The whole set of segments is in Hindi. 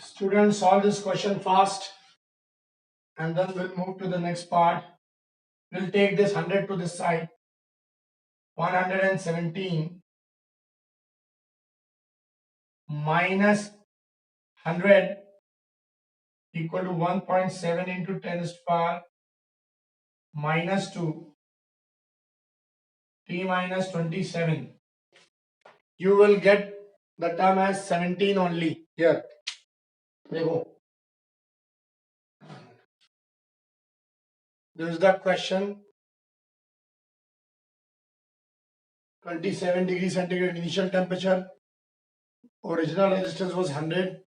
Students, solve this question fast and then we'll move to the next part. We'll take this 100 to this side. 117 minus 100 equal to 1.7 into 10 to the power minus 2 t minus 27. You will get the term as 17 only here. This is the question. 27 degrees centigrade initial temperature. Original resistance was 100.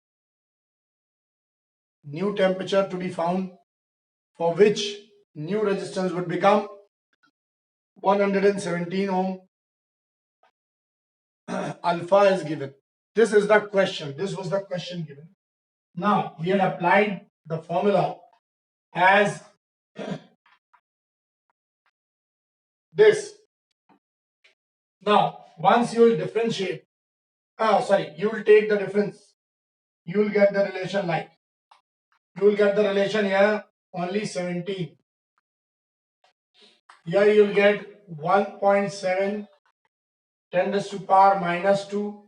New temperature to be found, for which new resistance would become 117 ohm. Alpha is given. This is the question. This was the question given. Now we had applied the formula as this. Now once you will differentiate, you will take the difference. You will get the relation like. You will get the relation here only 17. Here you will get 1.7 10 to the power minus 2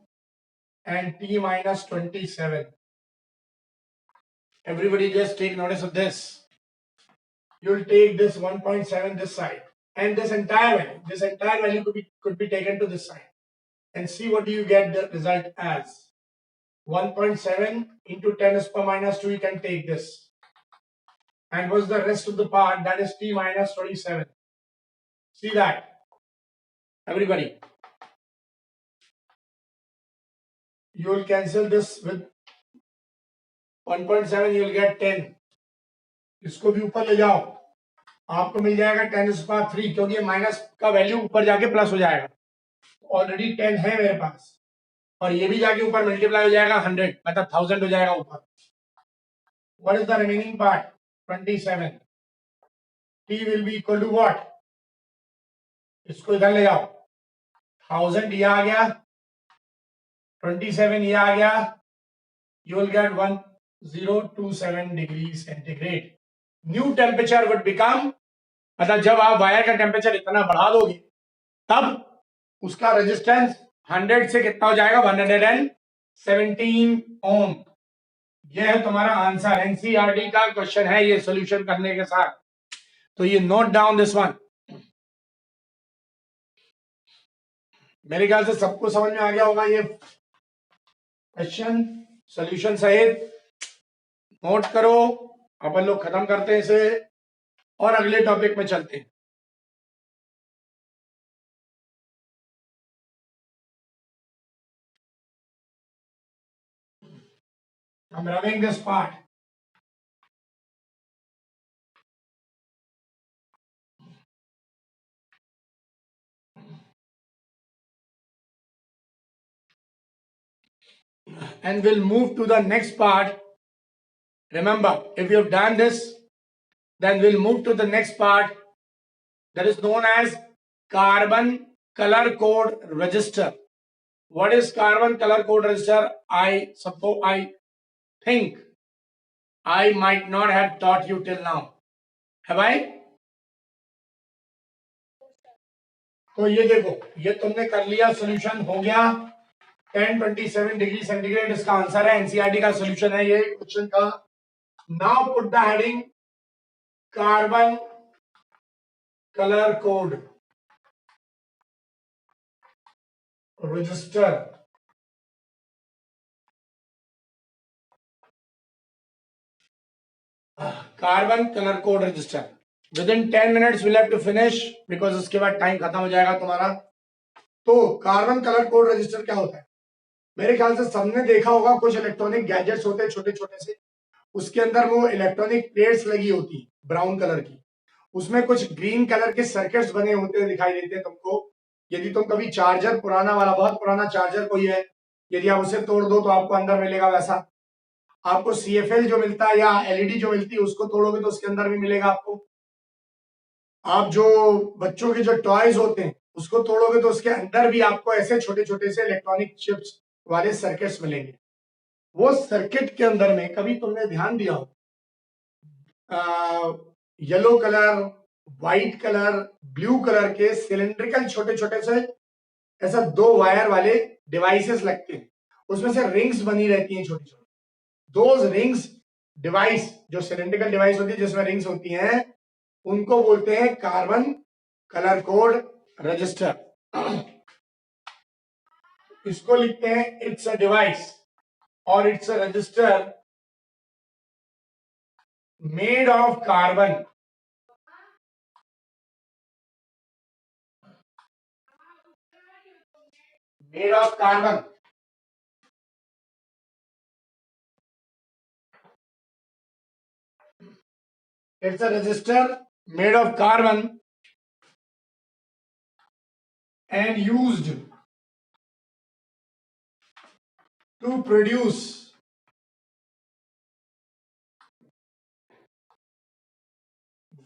and t minus 27. Everybody just take notice of this. You will take this 1.7 this side and this entire value could be taken to this side and see what do you get the result as. 1.7 into 10 to the power minus 2, you can take this. And what's the rest of the part? That is t minus 27. See that? Everybody. You will cancel this with 1.7, you will get 10. इसको भी ऊपर ले जाओ, आपको मिल जाएगा 10 to the power 3, क्योंकि माइनस का वैल्यू ऊपर जाके प्लस हो जाएगा. ऑलरेडी 10 है मेरे पास और ये भी जाके ऊपर मल्टीप्लाई हो जाएगा 100, मतलब 1000 हो जाएगा ऊपर. What is the remaining part? 27. t will be equal to what? इसको इधर ले जाओ. 1000 ये आ गया, 27 ये आ गया. You will get 1027 degrees centigrade. New temperature would become, मतलब जब आप वायर का टेम्परेचर इतना बढ़ा दोगे तब उसका रेजिस्टेंस 100 से कितना हो जाएगा? 117 ओम. यह है तुम्हारा आंसर. एनसीईआरटी का क्वेश्चन है ये सॉल्यूशन करने के साथ. तो ये नोट डाउन दिस वन. मेरे ख्याल से सबको समझ में आ गया होगा ये क्वेश्चन सॉल्यूशन सहित. नोट करो. अपन लोग खत्म करते हैं इसे और अगले टॉपिक में चलते हैं. I'm running this part. And we'll move to the next part. Remember, if you have done this, then we'll move to the next part that is known as carbon color code register. What is carbon color code register? I think I might not have taught you till now. Have I? तो ये देखो, ये तुमने कर लिया, सॉल्यूशन हो गया. 1027 डिग्री सेंटीग्रेड इसका आंसर है. एनसीईआरटी का सॉल्यूशन है ये क्वेश्चन का. Now put the heading carbon colour code register. Carbon colour code register. Within 10 minutes we'll have to finish because उसके बाद टाइम खत्म हो जाएगा तुम्हारा. तो कार्बन कलर कोड रजिस्टर क्या होता है? मेरे ख्याल से सबने देखा होगा, कुछ इलेक्ट्रॉनिक गैजेट्स होते हैं छोटे छोटे से, उसके अंदर वो इलेक्ट्रॉनिक प्लेट्स लगी होती ब्राउन कलर की, उसमें कुछ ग्रीन कलर के सर्किट्स बने होते हैं, दिखाई देते हैं तुमको. यदि तुम कभी चार्जर पुराना वाला, बहुत पुराना चार्जर कोई है, यदि आप उसे तोड़ दो तो आपको अंदर मिलेगा वैसा. आपको CFL जो मिलता है या LED जो मिलती है उसको तोड़ोगे तो उसके अंदर भी मिलेगा आपको. आप जो बच्चों के जो टॉयज होते हैं उसको तोड़ोगे तो उसके अंदर भी आपको ऐसे छोटे छोटे से इलेक्ट्रॉनिक चिप्स वाले सर्किट्स मिलेंगे. वो सर्किट के अंदर में कभी तुमने ध्यान दिया हो yellow colour, white colour, blue colour के सिलेंड्रिकल छोटे छोटे से ऐसा 2 वायर वाले डिवाइसेस लगते हैं, उसमें से रिंग्स बनी रहती हैं छोटी छोटी। दोज रिंग्स डिवाइस, जो सिलेंड्रिकल डिवाइस होती है जिसमें रिंग्स होती हैं, उनको बोलते हैं कार्बन कलर कोड रजिस्टर। इसको लिखते हैं इट्स अ डिवाइस और it's a resistor made of carbon made of carbon. It's a resistor made of carbon and used to produce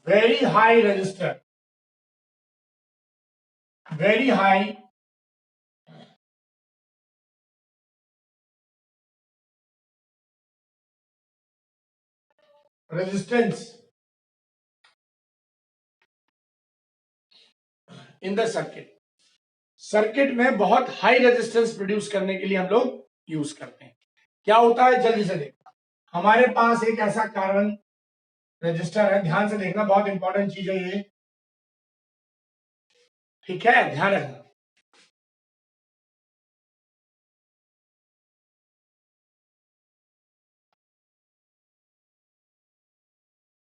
very high resistor, very high resistance in the circuit. Circuit में बहुत हाई रेजिस्टेंस प्रोड्यूस करने के लिए हम लोग यूज करते हैं। क्या होता है जल्दी से देखो, हमारे पास एक ऐसा कार्बन रजिस्टर है, ध्यान से देखना, बहुत इंपॉर्टेंट चीज है ये, ठीक है, ध्यान रखना।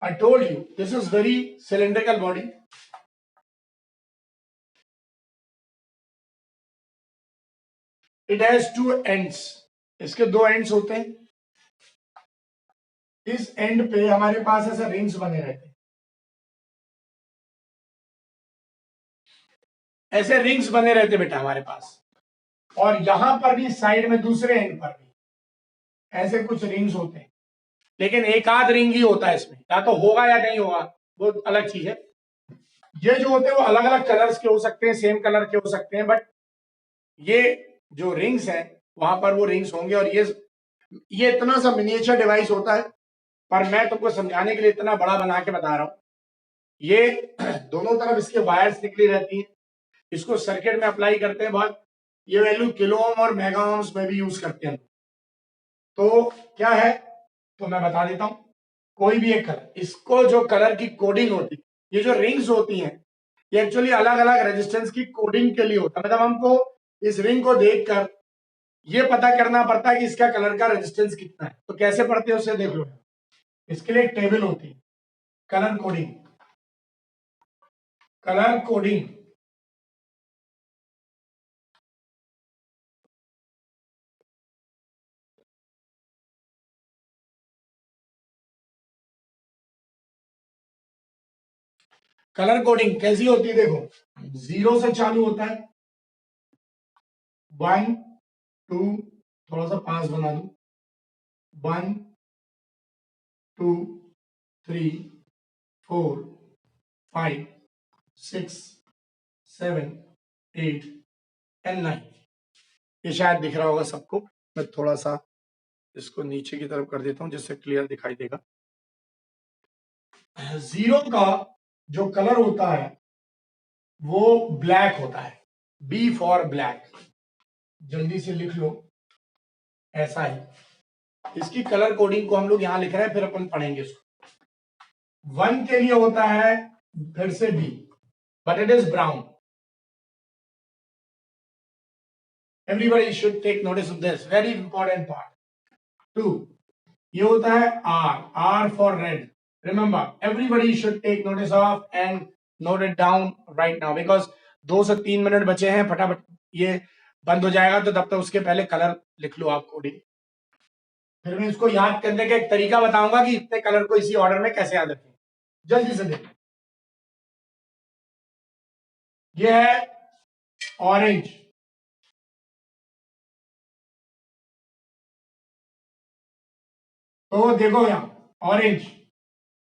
I told you this is very cylindrical body. It has two ends. इसके 2 एंड्स होते हैं। इस एंड पे हमारे पास ऐसे रिंग्स बने रहते हैं, ऐसे रिंग्स बने रहते बेटा हमारे पास, और यहां पर भी साइड में दूसरे एंड पर भी ऐसे कुछ रिंग्स होते हैं, लेकिन एक आध रिंग ही होता है इसमें, या तो होगा या नहीं होगा, वो अलग चीज है। ये जो होते हैं वो अलग अलग कलर्स के हो सकते हैं, सेम कलर के हो सकते हैं, बट ये जो रिंग्स हैं वहां पर वो रिंग्स होंगे। और ये इतना सा मिनिएचर डिवाइस होता है, पर मैं तुमको समझाने के लिए इतना बड़ा बना के बता रहा हूं। ये दोनों तरफ इसके वायर्स निकली रहती हैं, इसको सर्किट में अप्लाई करते हैं बहुत, ये वैल्यू किलो ओम और मेगा ओम्स में भी यूज करते हैं। तो क्या है, तो मैं बता देता हूं, कोई भी एक कलर, इसको जो कलर की कोडिंग होती है, ये जो रिंग्स होती हैं, ये एक्चुअली अलग अलग रेजिस्टेंस की कोडिंग के लिए होता है। मतलब हमको इस रिंग को देखकर ये पता करना पड़ता है कि इसका कलर का रेजिस्टेंस कितना है। तो कैसे पढ़ते हैं उसे देख लो, इसके लिए एक टेबल होती है, colour coding, colour coding. Colour coding कैसी होती है देखो, 0 से चालू होता है, 1 2, थोड़ा सा पास बना दू, 1 2 3 4 5 6 7 8 एंड 9। ये शायद दिख रहा होगा सबको, मैं थोड़ा सा इसको नीचे की तरफ कर देता हूं जिससे क्लियर दिखाई देगा। 0 का जो कलर होता है वो ब्लैक होता है, बी फॉर ब्लैक, जल्दी से लिख लो ऐसा ही। इसकी कलर कोडिंग को हम लोग यहां लिख रहे हैं, फिर अपन पढ़ेंगे इसको। 1 के लिए होता है फिर से B, but it is brown. Everybody should take notice of this very important part. 2 ये होता है R, R for red. Remember everybody should take notice of and note it down right now, because 2 से 3 मिनट बचे हैं, फटाफट ये बंद हो जाएगा, तो तब तक उसके पहले कलर लिख लो आप कोडिंग। फिर मैं इसको याद करने का एक तरीका बताऊंगा कि इतने कलर को इसी ऑर्डर में कैसे याद रखें। जल्दी से देखो, ये है ऑरेंज, तो देखो यहां ऑरेंज,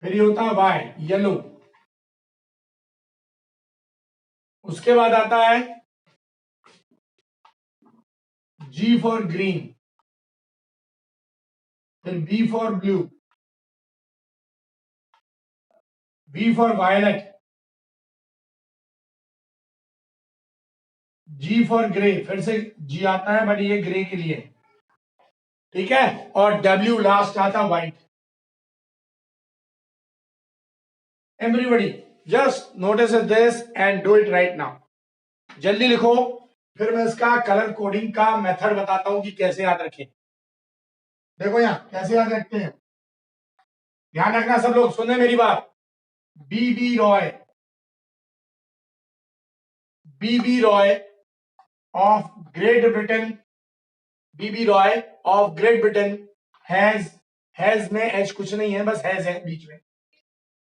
फिर ये होता है वाई, येलो, उसके बाद आता है जी फॉर ग्रीन, फिर B for blue, V for violet, G for grey, फिर से G आता है बट ये ग्रे के लिए, ठीक है, और W लास्ट आता white. Everybody just notice this and do it right now. जल्दी लिखो, फिर मैं इसका कलर कोडिंग का मेथड बताता हूं कि कैसे याद रखें। देखो यहां कैसे याद रखते हैं, ध्यान रखना सब लोग, सुने मेरी बात। B B Roy, B B Roy of Great Britain, B B Roy of Great Britain has में एच कुछ नहीं है, बस हैज है बीच में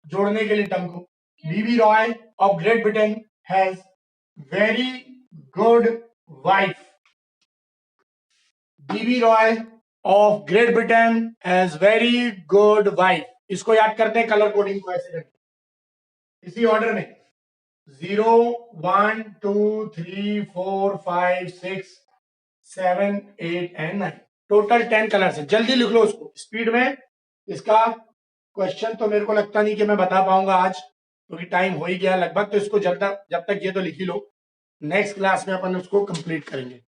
जोड़ने के लिए टर्म को। B B Roy of Great Britain has very good wife, B B Roy of Great Britain has very good wife. इसको याद करते हैं कलर कोडिंग को ऐसे करके, इसी ऑर्डर में 0 1 2 3 4 5 6 7 8 एंड 9, टोटल 10 कलर्स है। जल्दी लिख लो उसको स्पीड में। इसका क्वेश्चन तो मेरे को लगता नहीं कि मैं बता पाऊंगा आज, क्योंकि टाइम हो ही गया लगभग, तो इसको जब तक ये तो लिख ही लो, नेक्स्ट क्लास में अपन उसको कंप्लीट करेंगे।